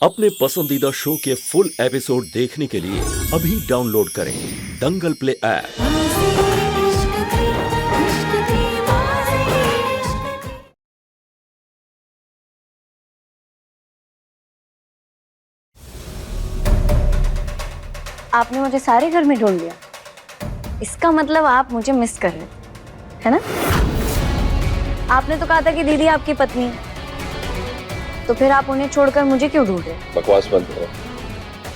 अपने पसंदीदा शो के फुल एपिसोड देखने के लिए अभी डाउनलोड करें दंगल प्ले ऐप। आपने मुझे सारे घर में ढूंढ लिया, इसका मतलब आप मुझे मिस कर रहे है ना? आपने तो कहा था कि दीदी आपकी पत्नी है, तो फिर आप उन्हें छोड़कर मुझे क्यों ढूंढ रहे? बकवास बंद करो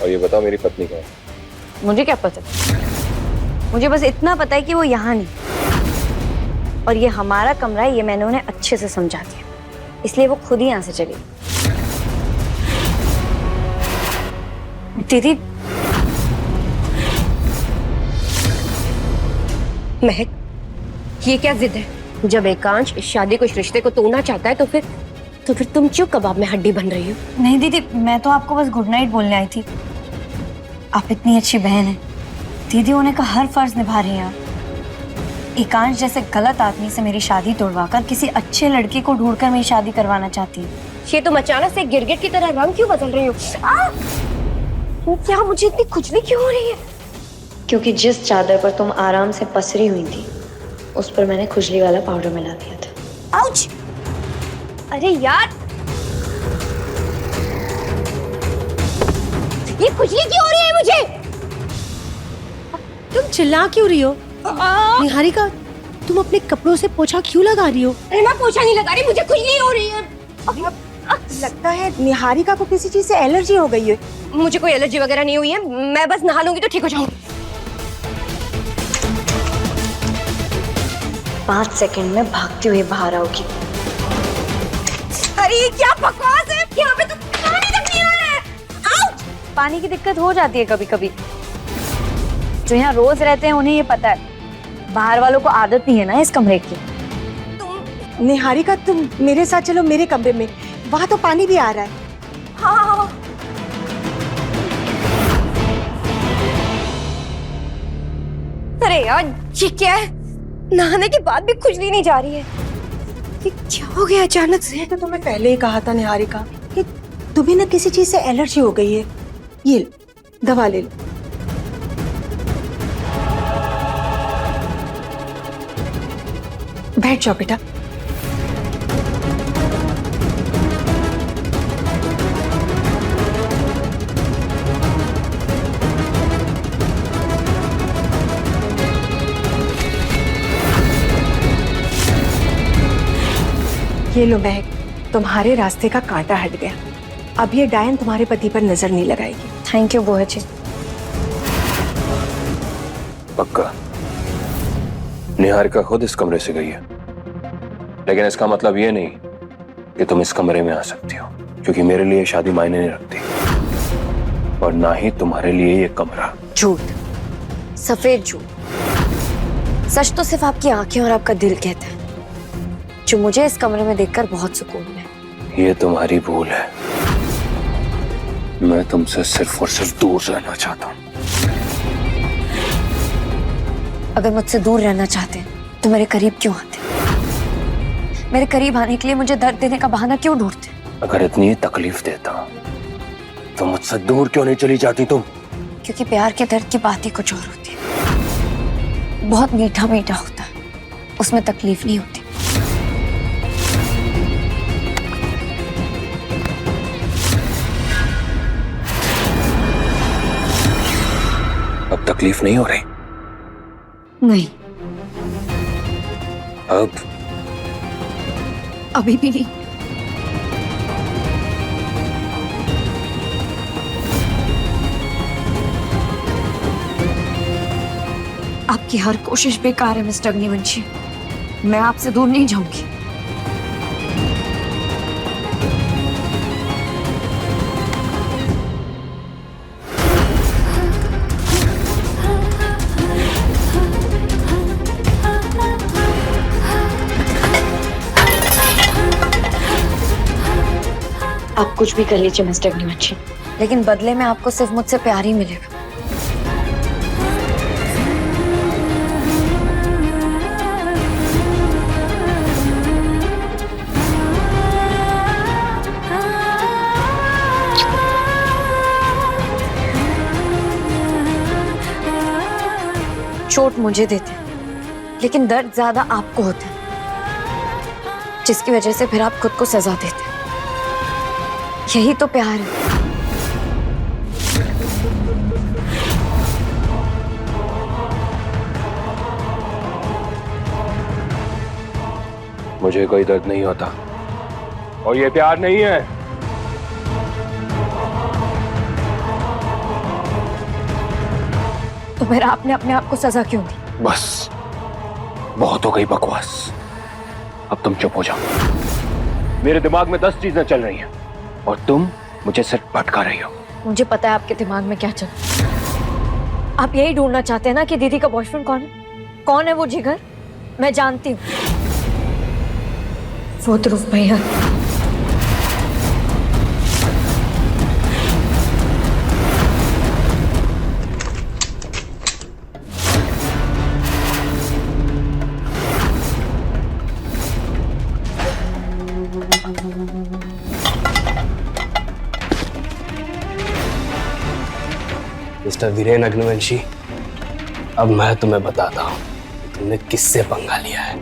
और ये बताओ मेरी पत्नी कहाँ है? मुझे क्या पता, मुझे बस इतना पता है कि वो यहाँ नहीं, और ये हमारा कमरा है, ये मैंने उन्हें अच्छे से समझा दिया, इसलिए वो खुद ही यहाँ से चली। दीदी, महक, ये क्या जिद है? जब एकांश इस शादी को, इस रिश्ते को तोड़ना चाहता है तो फिर तुम क्यों कबाब में हड्डी बन रही हो? नहीं दीदी, मैं तो आपको बस गुड नाइट बोलने आई थी। आप इतनी अच्छी बहन हैं, दीदी होने का हर फर्ज निभा रही हैं आप। एकांश जैसे गलत आदमी से मेरी शादी तोड़वाकर किसी अच्छे लड़के को ढूंढकर मेरी शादी करवाना चाहती है। ये तुम अचानक से गिरगिट की तरह रंग क्यों बदल रही हो? क्या मुझे इतनी खुजली क्यों हो रही है? क्योंकि जिस चादर पर तुम आराम से पसरी हुई थी, उस पर मैंने खुजली वाला पाउडर मिला दिया था। आउच! अरे यार, ये खुजली क्यों हो रही है मुझे? तुम चिल्ला क्यों रही हो? निहारिका, तुम अपने कपड़ों से पोछा क्यों लगा रही हो? अरे मैं पोछा नहीं लगा रही, मुझे खुजली हो रही है। लगता है निहारिका को किसी चीज से एलर्जी हो गई है। मुझे कोई एलर्जी वगैरह नहीं हुई है, मैं बस नहा लूंगी तो ठीक हो जाऊंगी। 5 सेकंड में भागती हुई बाहर आओगी। अरे ये क्या बकवास है? यहाँ पे तो पानी तक नहीं आ रहा है। आउट! पानी की दिक्कत हो जाती है कभी कभी, जो यहाँ रोज रहते हैं उन्हें ये पता है, बाहर वालों को आदत नहीं है ना इस कमरे की। निहारिका, तुम मेरे साथ चलो मेरे कमरे में, वहाँ तो पानी भी आ रहा है। हाँ। अरे यार, ये क्या है? नहाने के बाद भी खुजली नहीं जा रही है। ये क्या हो गया अचानक से? तो तुम्हें पहले ही कहा था निहारिका कि तुम्हें ना किसी चीज से एलर्जी हो गई है। ये लो, दवा ले लो। बैठ जाओ बेटा। ये लो महक, तुम्हारे रास्ते का कांटा हट गया। अब ये डायन तुम्हारे पति पर नजर नहीं लगाएगी। थैंक यू बुआ जी। पक्का निहारिका खुद इस कमरे से गई है, लेकिन इसका मतलब ये नहीं कि तुम इस कमरे में आ सकती हो, क्योंकि मेरे लिए शादी मायने नहीं रखती, और ना ही तुम्हारे लिए ये कमरा। झूठ, सफेद झूठ। सच तो सिर्फ आपकी आंखें और आपका दिल कहता है, जो मुझे इस कमरे में देखकर बहुत सुकून है। ये तुम्हारी भूल है। मैं तुमसे सिर्फ और सिर्फ दूर रहना चाहता हूँ। अगर मुझसे दूर रहना चाहते हैं तो मेरे करीब क्यों आते? मेरे करीब आने के लिए मुझे दर्द देने का बहाना क्यों ढूंढते? अगर इतनी तकलीफ देता तो मुझसे दूर क्यों नहीं चली जाती तुम? क्योंकि प्यार के दर्द की बात ही कुछ और होती है, बहुत मीठा मीठा होता है, उसमें तकलीफ नहीं होती। अब तकलीफ नहीं हो रही? नहीं, अब अभी भी नहीं। आपकी हर कोशिश बेकार है मिस्टर अग्निवंशी, मैं आपसे दूर नहीं जाऊंगी। आप कुछ भी कर लीजिए मिस्टर अग्निवंशी, लेकिन बदले में आपको सिर्फ मुझसे प्यार ही मिलेगा। चोट मुझे देते हैं, लेकिन दर्द ज्यादा आपको होता है, जिसकी वजह से फिर आप खुद को सजा देते हैं। यही तो प्यार है। मुझे कोई दर्द नहीं होता और ये प्यार नहीं है। तो फिर आपने अपने आप को सजा क्यों दी? बस बहुत हो गई बकवास, अब तुम चुप हो जाओ। मेरे दिमाग में 10 चीजें चल रही हैं और तुम मुझे सिर्फ भटका रही हो। मुझे पता है आपके दिमाग में क्या चल रहा है। आप यही ढूंढना चाहते हैं ना कि दीदी का बॉयफ्रेंड कौन है? कौन है वो जिगर? मैं जानती हूँ, वो ध्रुव भैया। मिस्टर वीरेन अग्निवंशी, अब मैं तुम्हें बताता हूँ तुमने किससे पंगा लिया है।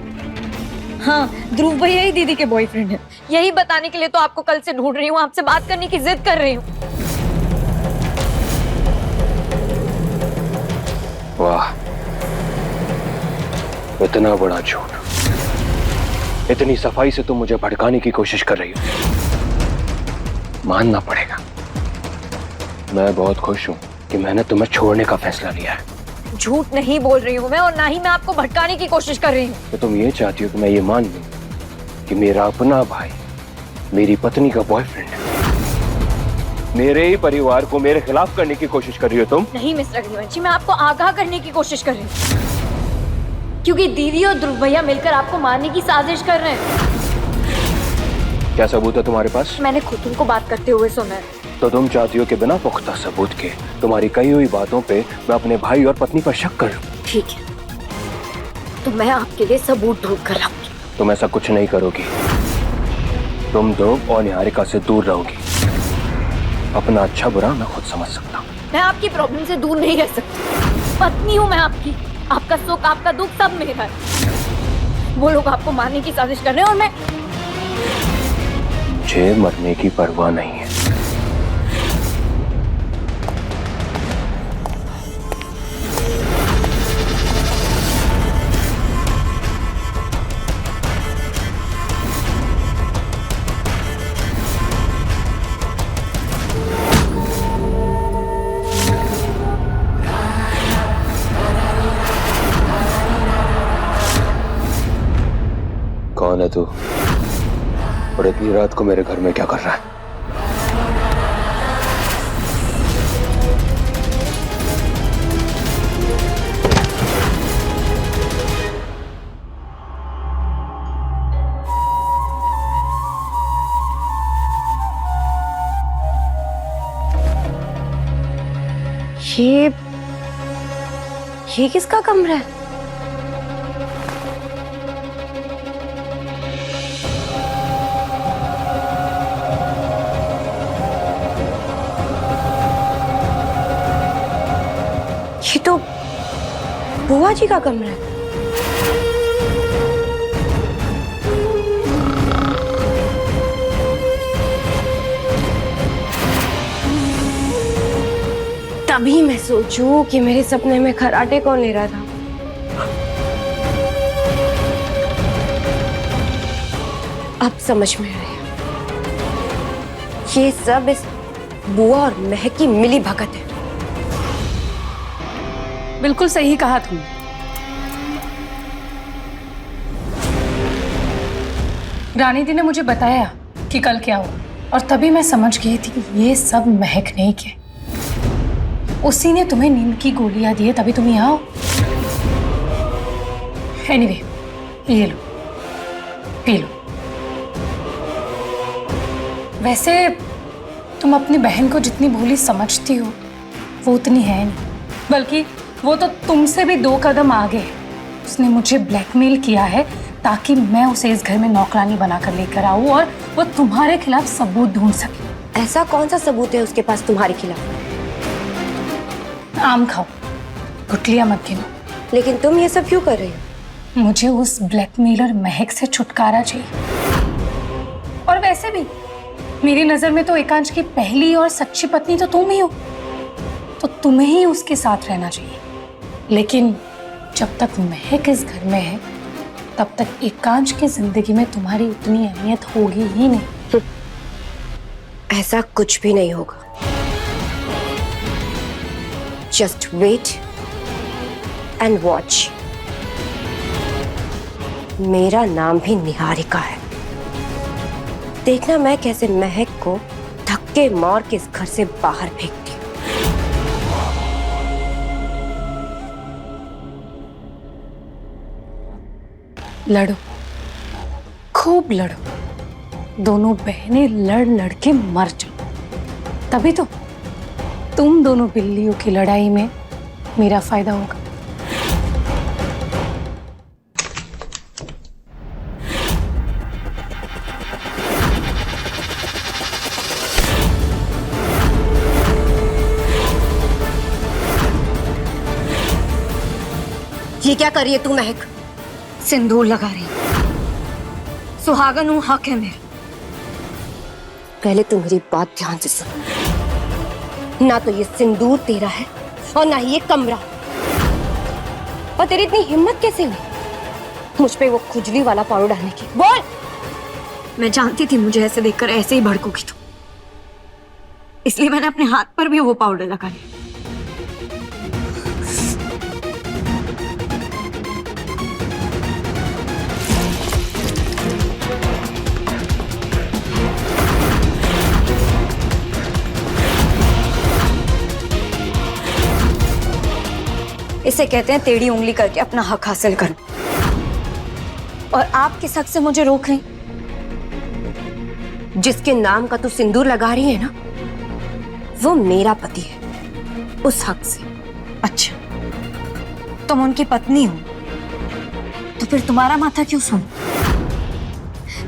हाँ, ध्रुव भैया ही दीदी के बॉयफ्रेंड है। यही बताने के लिए तो आपको कल से ढूंढ रही हूँ, आपसे बात करने की जिद कर रही हूँ। वाह, इतना बड़ा झूठ, इतनी सफाई से तुम मुझे भड़काने की कोशिश कर रही हो। मानना पड़ेगा, मैं बहुत खुश हूं कि मैंने तुम्हें छोड़ने का फैसला लिया है। झूठ नहीं बोल रही हूँ मैं, और ना ही मैं आपको भटकाने की कोशिश कर रही हूँ। तो तुम ये चाहती हो कि मैं ये मान लूं कि मेरा अपना भाई मेरी पत्नी का बॉयफ्रेंड है? मेरे ही परिवार को मेरे खिलाफ करने की कोशिश कर रही हो तुम? नहीं मिस्टर अग्निवंशी, मैं आपको आगाह करने की कोशिश कर रही हूँ, क्योंकि दीदी और ध्रुव भैया मिलकर आपको मारने की साजिश कर रहे हैं। क्या सबूत है तुम्हारे पास? मैंने खुद उनको बात करते हुए सुना है। तो तुम चाहती हो कि बिना पुख्ता सबूत के तुम्हारी कही हुई बातों पे मैं अपने भाई और पत्नी पर शक करूं? ठीक है, तो मैं आपके लिए सबूत ढूंढ कर लाऊंगी। तुम ऐसा कुछ नहीं करोगी। तुम ध्रुव और निहारिका से दूर रहोगी। अपना अच्छा बुरा मैं खुद समझ सकता हूँ। मैं आपकी प्रॉब्लम से दूर नहीं रह सकती। पत्नी हूँ मैं आपकी, आपका सुख आपका दुख सब मेरा है। वो लोग आपको मारने की साजिश कर रहे हैं और मैं मुझे मरने की परवाह नहीं है। कौन है तू और इतनी रात को मेरे घर में क्या कर रहा है? ये किसका कमरा है? ये तो बुआ जी का कमरा है। तभी मैं सोचूं कि मेरे सपने में खराटे कौन ले रहा था। अब समझ में आया, ये सब इस बुआ और महक की मिली भगत है। बिल्कुल सही कहा तुमने। रानी दी ने मुझे बताया कि कल क्या हुआ, और तभी मैं समझ गई थी कि ये सब महक नहीं किया। उसी ने तुम्हें नींद की गोलियां दी है, तभी तुम यहाँ हो। एनीवे, ये लो, पी लो। वैसे तुम अपनी बहन को जितनी भोली समझती हो वो उतनी है नहीं, बल्कि वो तो तुमसे भी 2 कदम आगे है। उसने मुझे ब्लैकमेल किया है ताकि मैं उसे इस घर में नौकरानी बनाकर लेकर आऊं और वो तुम्हारे खिलाफ सबूत ढूंढ सके। ऐसा कौन सा सबूत है उसके पास तुम्हारे खिलाफ? आम खाओ, गुठलियां मत गिनो। लेकिन तुम ये सब क्यों कर रही हो? मुझे उस ब्लैकमेलर महक से छुटकारा चाहिए। और वैसे भी मेरी नजर में तो एकांश की पहली और सच्ची पत्नी तो तुम ही हो, तो तुम्हें ही उसके साथ रहना चाहिए। लेकिन जब तक महक इस घर में है तब तक एकांश की जिंदगी में तुम्हारी उतनी अहमियत होगी ही नहीं। ऐसा कुछ भी नहीं होगा। Just wait and watch. मेरा नाम भी निहारिका है। देखना मैं कैसे महक को धक्के मार के इस घर से बाहर फेंकती हूँ। लड़ो, खूब लड़ो। दोनों बहनें लड़ लड़ के मर जाओ। तभी तो तुम दोनों बिल्लियों की लड़ाई में मेरा फायदा होगा। ये क्या कर रही है तू महक? सिंदूर लगा रही हूँ। सुहागन हूँ, हक है मेरा। पहले तू मेरी बात ध्यान से सुन। ना तो ये सिंदूर तेरा है और ना ही ये कमरा। और तेरी इतनी हिम्मत कैसे हुई मुझ पे वो खुजली वाला पाउडर डालने की? बोल। मैं जानती थी मुझे ऐसे देखकर ऐसे ही भड़कोगी तुम, इसलिए मैंने अपने हाथ पर भी वो पाउडर लगा लिया। इसे कहते हैं टेढ़ी उंगली करके अपना हक हासिल करना। और आप किस हक से मुझे रोक रही? जिसके नाम का तू सिंदूर लगा रही है ना, वो मेरा पति है, उस हक से। अच्छा, तुम उनकी पत्नी हो तो फिर तुम्हारा माथा क्यों सुन?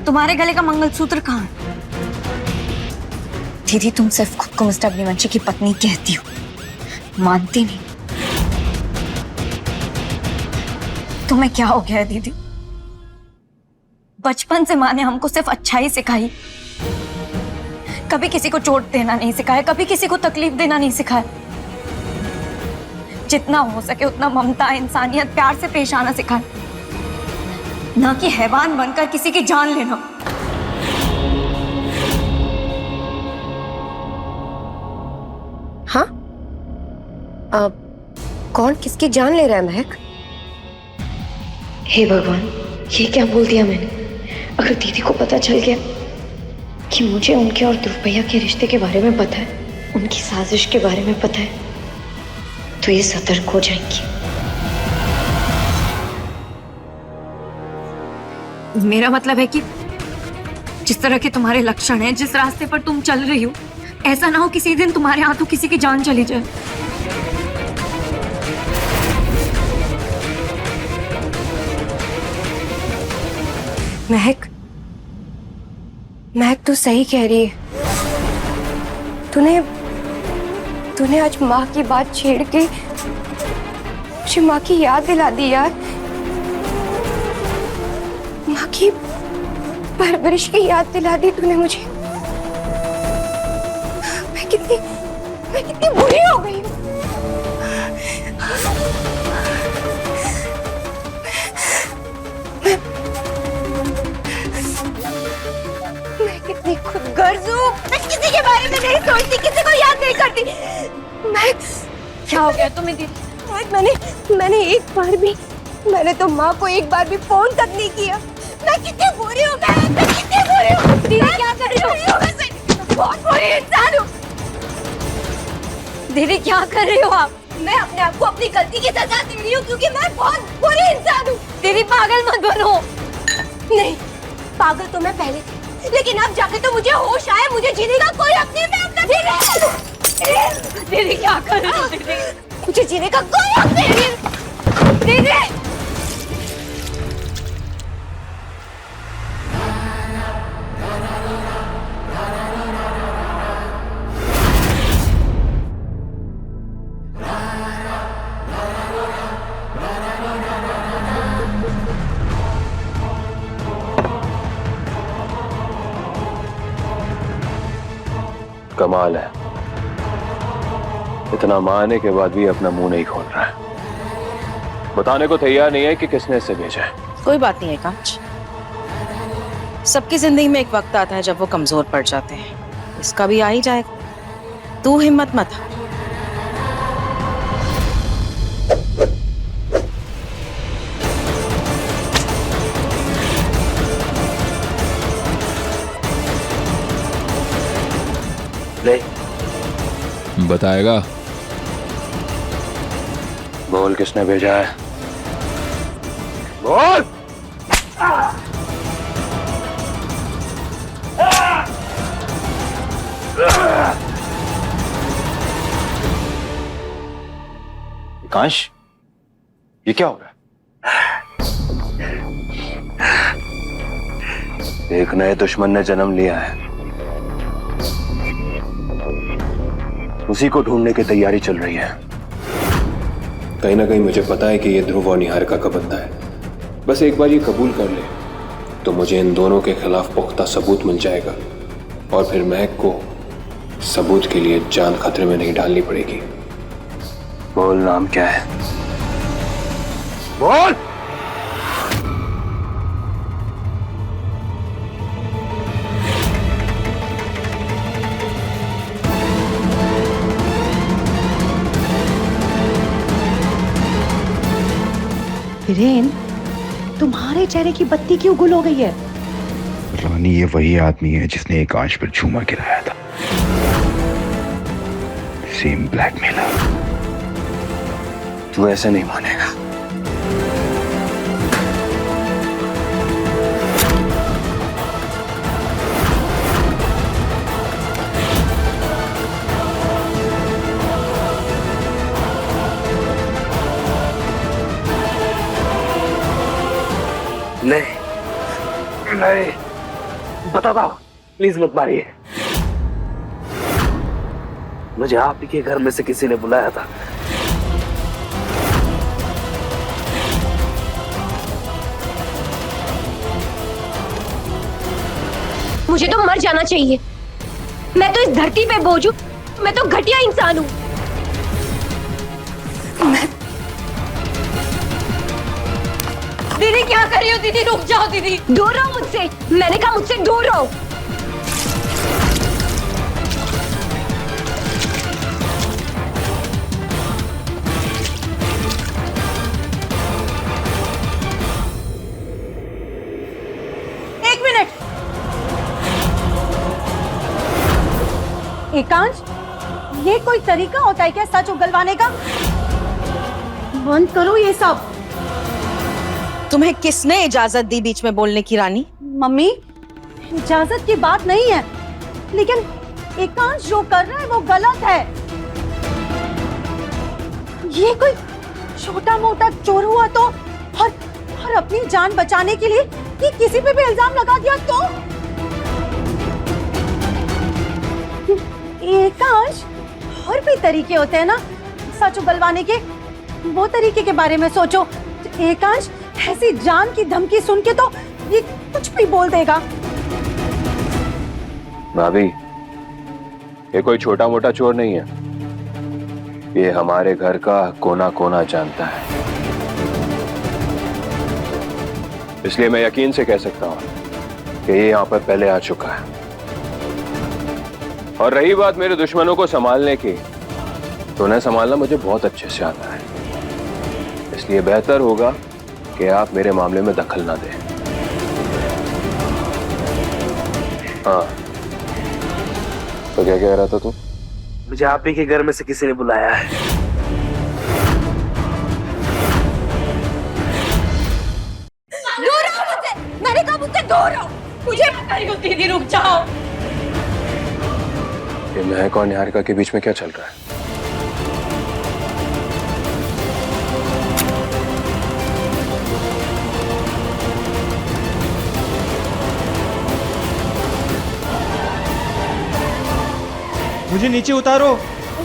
तुम्हारे गले का मंगलसूत्र कहाँ है? दीदी, तुम सिर्फ खुद को मिस्टर अग्निवंशी की पत्नी कहती हो, मानती नहीं। तुम्हें क्या हो गया है दीदी? बचपन से माँ ने हमको सिर्फ अच्छाई सिखाई, कभी किसी को चोट देना नहीं सिखाया, कभी किसी को तकलीफ देना नहीं सिखाया। जितना हो सके उतना ममता, इंसानियत, प्यार से पेश आना सिखाया, ना कि हैवान बनकर किसी की जान लेना। हाँ? कौन किसकी जान ले रहा है महक? हे भगवान, ये क्या बोल दिया मैंने? अगर दीदी को पता चल गया कि मुझे उनके और ध्रुव भैया के रिश्ते के बारे में पता है, उनकी साजिश के बारे में पता है, तो ये सतर्क हो जाएंगी। मेरा मतलब है कि जिस तरह के तुम्हारे लक्षण हैं, जिस रास्ते पर तुम चल रही हो, ऐसा ना हो किसी दिन तुम्हारे हाथों किसी की जान चली जाए। महक, महक तू सही कह रही है। तूने आज माँ की बात छेड़ के मुझे माँ की याद दिला दी यार। माँ की परवरिश की याद दिला दी तूने मुझे। मैं कितनी बुरी हो गई हूँ। मैं कितनी खुदगर्ज हूँ। मैं किसी के बारे में नहीं सोचती, किसी को याद नहीं करती। मैं क्या हो गया तुम्हें दीदी? मैंने एक बार भी, मैंने तो माँ को एक बार भी फोन तक नहीं किया। मैं कितनी बुरी हूँ, मैं कितनी बुरी हूँ। दीदी क्या कर रही हो? मैं बहुत बुरी इंसान हूँ। दीदी क्या कर रही हो आप? मैं अपने आप को अपनी गलती की सजा दे रही हूँ क्योंकि मैं बहुत बुरी इंसान हूँ। दीदी पागल मत बनो। नहीं, पागल तो मैं पहले थी, लेकिन अब जाके तो मुझे होश आया, मुझे जीने का कोई हक नहीं। मैं अपना दीदी क्या कर रही हो? दीदी मुझे जीने का कोई हक नहीं। दीदी कमाल है, इतना मारने के बाद भी अपना मुंह नहीं खोल रहा है, बताने को तैयार नहीं है कि किसने इसे भेजा है। कोई बात नहीं है कांच, सबकी जिंदगी में एक वक्त आता है जब वो कमजोर पड़ जाते हैं, इसका भी आ ही जाएगा, तू हिम्मत मत हार। नहीं बताएगा? बोल किसने भेजा है, बोल। कांश, ये क्या हो रहा है? एक नए दुश्मन ने जन्म लिया है, उसी को ढूंढने की तैयारी चल रही है। कहीं ना कहीं मुझे पता है कि ये ध्रुव और निहारिका का बंदा है, बस एक बार ये कबूल कर ले तो मुझे इन दोनों के खिलाफ पुख्ता सबूत मिल जाएगा, और फिर महक को सबूत के लिए जान खतरे में नहीं डालनी पड़ेगी। बोल, नाम क्या है, बोल। वीरेन, तुम्हारे चेहरे की बत्ती क्यों गुल हो गई है? रानी, ये वही आदमी है जिसने एकांश पर झूमर गिराया था। Same blackmailer. तू ऐसे नहीं मानेगा। नहीं नहीं, बता दो प्लीज, मत मारिए। मुझे आप ही के घर में से किसी ने बुलाया था। मुझे तो मर जाना चाहिए, मैं तो इस धरती पे बोझ हूं, मैं तो घटिया इंसान हूं। दीदी क्या कर रही हो? दीदी रुक जाओ, दीदी दूर रहो मुझसे, मैंने कहा मुझसे दूर रहो। एक मिनट, एकांश, ये कोई तरीका होता है क्या सच उगलवाने का? बंद करो ये सब। तुम्हें किसने इजाजत दी बीच में बोलने की रानी? मम्मी, इजाजत की बात नहीं है, लेकिन एकांश जो कर रहा है वो गलत है। ये कोई छोटा मोटा चोर हुआ तो, और अपनी जान बचाने के लिए ये किसी पे भी इल्जाम लगा दिया तो? एकांश, और भी तरीके होते हैं ना सच उगलवाने के, वो तरीके के बारे में सोचो। एकांश ऐसी जान की धमकी सुन के तो ये कुछ भी बोल देगा। भाभी, ये कोई छोटा मोटा चोर नहीं है, ये हमारे घर का कोना कोना जानता है, इसलिए मैं यकीन से कह सकता हूं कि ये यहाँ पर पहले आ चुका है। और रही बात मेरे दुश्मनों को संभालने की, तो उन्हें संभालना मुझे बहुत अच्छे से आता है, इसलिए बेहतर होगा कि आप मेरे मामले में दखल ना दें। हाँ, तो क्या कह रहा था तू? मुझे आप ही के घर में से किसी ने बुलाया है। दूर रहो मुझसे, मैंने कहा मुझसे दूर रहो। मुझे दीदी रुक जाओ। ये महक और निहारिका के बीच में क्या चल रहा है? मुझे नीचे उतारो।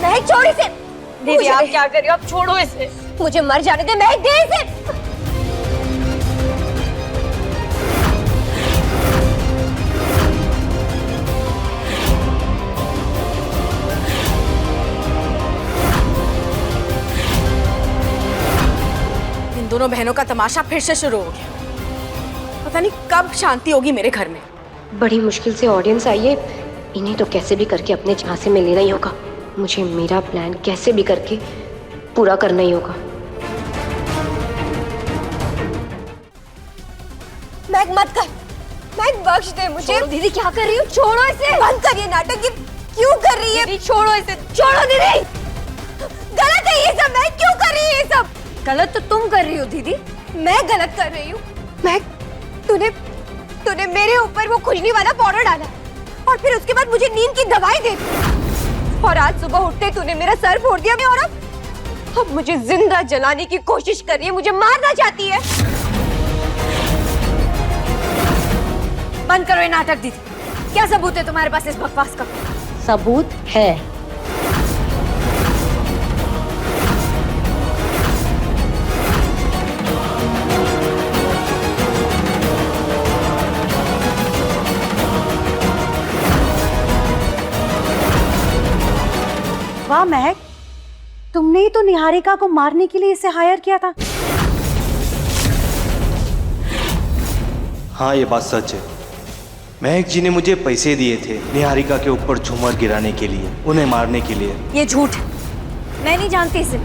महक, छोड़ इसे। दीदी आप क्या कर रही हो? आप छोड़ो इसे। मुझे मर जाने दे महक, दे इसे। दोनों बहनों का तमाशा फिर से शुरू हो गया। पता नहीं कब शांति होगी मेरे घर में। बड़ी मुश्किल से ऑडियंस आई है, इन्हें तो कैसे भी करके अपने झांसे में लेना ही होगा। मुझे मेरा प्लान कैसे भी करके पूरा करना ही होगा। मैग मत कर, मैग बख्श दे मुझे। दीदी क्या कर रही हो? छोड़ो इसे, बंद कर ये नाटक। ये क्यों कर रही है? छोड़ो इसे, छोड़ो दीदी। गलत है ये सब। मैं क्यों कर रही है ये सब? गलत तो तुम कर रही हो दीदी। मैं गलत कर रही हूँ? मैग, तूने मेरे ऊपर वो खुजली वाला पाउडर डाला और फिर उसके बाद मुझे नींद की दवाई दे दी और आज सुबह उठते तूने मेरा सर फोड़ दिया। मैं और अब मुझे जिंदा जलाने की कोशिश कर रही है, मुझे मारना चाहती है। बंद करो ये नाटक दीदी। क्या सबूत है तुम्हारे पास इस बकवास का? सबूत है। वाह महक, तुमने ही तो निहारिका को मारने के लिए इसे हायर किया था। हाँ, ये बात सच है। महक जी ने मुझे पैसे दिए थे निहारिका के ऊपर झूमर गिराने के लिए, उन्हें मारने के लिए। ये झूठ है। मैं नहीं जानती इसे।